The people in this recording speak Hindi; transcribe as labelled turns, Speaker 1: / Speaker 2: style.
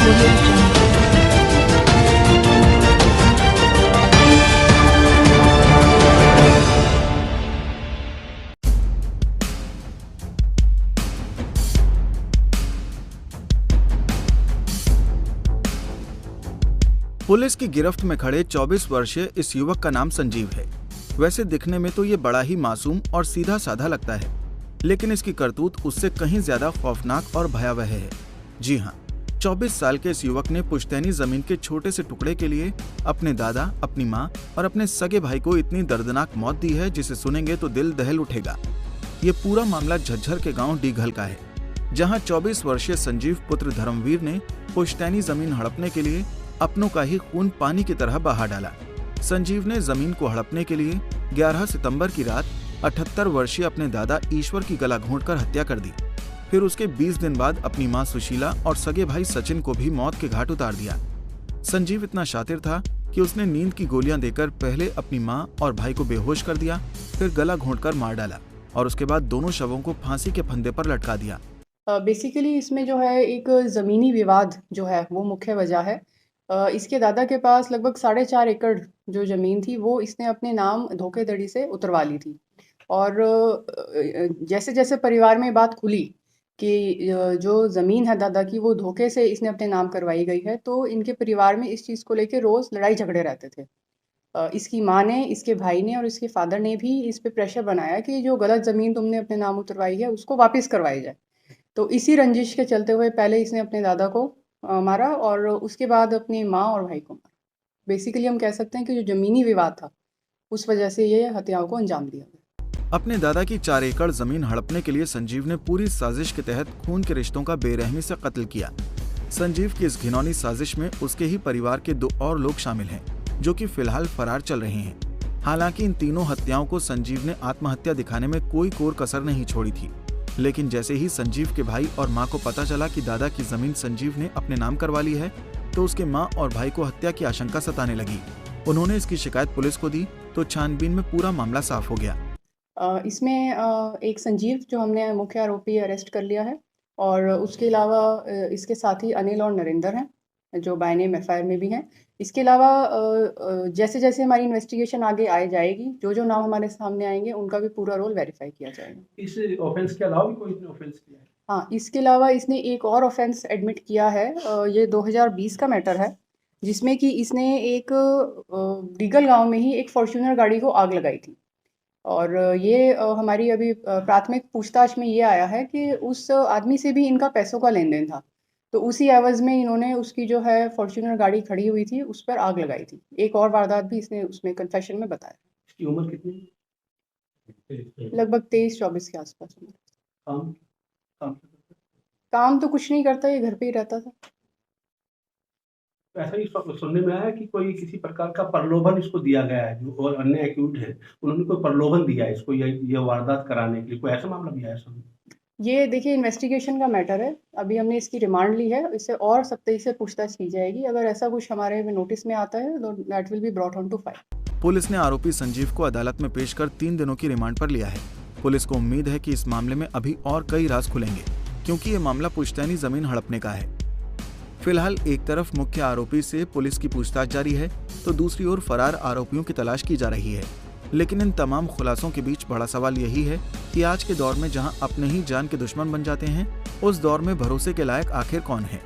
Speaker 1: Audio Jungle.
Speaker 2: पुलिस की गिरफ्त में खड़े 24 वर्षीय इस युवक का नाम संजीव है। वैसे दिखने में तो ये बड़ा ही मासूम और सीधा साधा लगता है, लेकिन इसकी करतूत उससे कहीं ज्यादा खौफनाक और भयावह है। जी हाँ, 24 साल के इस युवक ने पुश्तैनी जमीन के छोटे से टुकड़े के लिए अपने दादा, अपनी माँ और अपने सगे भाई को इतनी दर्दनाक मौत दी है जिसे सुनेंगे तो दिल दहल उठेगा। ये पूरा मामला झज्जर के गांव डीघल का है, जहां 24 वर्षीय संजीव पुत्र धर्मवीर ने पुश्तैनी जमीन हड़पने के लिए अपनों का ही खून पानी की तरह बहा डाला। संजीव ने जमीन को हड़पने के लिए 11 सितंबर की रात 78 वर्षीय अपने दादा ईश्वर की गला घोंटकर हत्या कर दी। फिर उसके 20 दिन बाद अपनी मां सुशीला और सगे भाई सचिन को भी मौत के घाट उतार दिया। संजीव इतना शातिर था कि उसने नींद की गोलियां देकर पहले अपनी मां और भाई को बेहोश कर दिया, फिर गला घोंटकर मार डाला और उसके बाद दोनों शवों को फांसी के फंदे पर लटका दिया।
Speaker 3: बेसिकली इसमें जो है एक ज़मीनी विवाद जो है वो मुख्य वजह है। इसके दादा के पास लगभग 4.5 एकड़ जो ज़मीन थी वो इसने अपने नाम धोखेधड़ी से उतरवा ली थी। और जैसे जैसे परिवार में बात खुली कि जो ज़मीन है दादा की वो धोखे से इसने अपने नाम करवाई गई है, तो इनके परिवार में इस चीज़ को लेके रोज़ लड़ाई झगड़े रहते थे। इसकी माँ ने, इसके भाई ने और इसके फादर ने भी इस पे प्रेशर बनाया कि जो गलत ज़मीन तुमने अपने नाम उतरवाई है उसको वापस करवाई जाए। तो इसी रंजिश के चलते हुए पहले इसने अपने दादा को मारा और उसके बाद अपनी माँ और भाई को मारा। बेसिकली हम कह सकते हैं कि जो ज़मीनी विवाद था उस वजह से ये हत्याओं को अंजाम दिया गया।
Speaker 2: अपने दादा की 4 एकड़ जमीन हड़पने के लिए संजीव ने पूरी साजिश के तहत खून के रिश्तों का बेरहमी से कत्ल किया। संजीव की इस घिनौनी साजिश में उसके ही परिवार के 2 और लोग शामिल हैं, जो कि फिलहाल फरार चल रहे हैं। हालांकि इन तीनों हत्याओं को संजीव ने आत्महत्या दिखाने में कोई कोर कसर नहीं छोड़ी थी, लेकिन जैसे ही संजीव के भाई और मां को पता चला कि दादा की जमीन संजीव ने अपने नाम करवा ली है, तो उसके मां और भाई को हत्या की आशंका सताने लगी। उन्होंने इसकी शिकायत पुलिस को दी तो छानबीन में पूरा मामला साफ हो गया।
Speaker 3: इसमें एक संजीव जो हमने मुख्य आरोपी अरेस्ट कर लिया है और उसके अलावा इसके साथी अनिल और नरेंद्र हैं जो बाय नेम एफआईआर में भी हैं। इसके अलावा जैसे जैसे हमारी इन्वेस्टिगेशन आगे आए जाएगी, जो जो नाम हमारे सामने आएंगे उनका भी पूरा रोल वेरीफाई किया जाएगा।
Speaker 4: इस ऑफेंस के अलावा भी कोई ऑफेंस किया है?
Speaker 3: हाँ, इसके अलावा इसने एक और ऑफेंस एडमिट किया है। ये 2020 का मैटर है, जिसमें कि इसने एक डीगल गांव में ही एक फॉर्च्यूनर गाड़ी को आग लगाई थी। और ये हमारी अभी प्राथमिक पूछताछ में ये आया है कि उस आदमी से भी इनका पैसों का लेन देन था, तो उसी एवज में इन्होंने उसकी जो है फॉर्च्यूनर गाड़ी खड़ी हुई थी उस पर आग लगाई थी। एक और वारदात भी इसने उसमें कन्फेशन में बताया।
Speaker 4: इसकी उम्र कितनी?
Speaker 3: लगभग 23-24 के आसपास उम्र।
Speaker 4: काम काम
Speaker 3: काम तो कुछ नहीं करता, ये घर पे ही रहता था।
Speaker 4: ऐसा ही सुनने में आया कि कोई किसी प्रकार का प्रलोभन इसको दिया गया है, जो और अन्य एक्यूट है उन्होंने कोई प्रलोभन दिया है इसको ये वारदात कराने के लिए, कोई ऐसा मामला भी आया सुनने?
Speaker 3: ये देखिए इन्वेस्टिगेशन का मैटर है, अभी हमने इसकी रिमांड ली है, इससे और सख्ती से पूछताछ की जाएगी। अगर ऐसा कुछ हमारे नोटिस में आता है तो that will be brought on to file.
Speaker 2: Police ने आरोपी संजीव को अदालत में पेश कर 3 दिनों की रिमांड पर लिया है। पुलिस को उम्मीद है कि इस मामले में अभी और कई राज खुलेंगे, क्योंकि ये मामला पुश्तैनी जमीन हड़पने का है। फिलहाल एक तरफ मुख्य आरोपी से पुलिस की पूछताछ जारी है, तो दूसरी ओर फरार आरोपियों की तलाश की जा रही है। लेकिन इन तमाम खुलासों के बीच बड़ा सवाल यही है कि आज के दौर में जहां अपने ही जान के दुश्मन बन जाते हैं, उस दौर में भरोसे के लायक आखिर कौन है।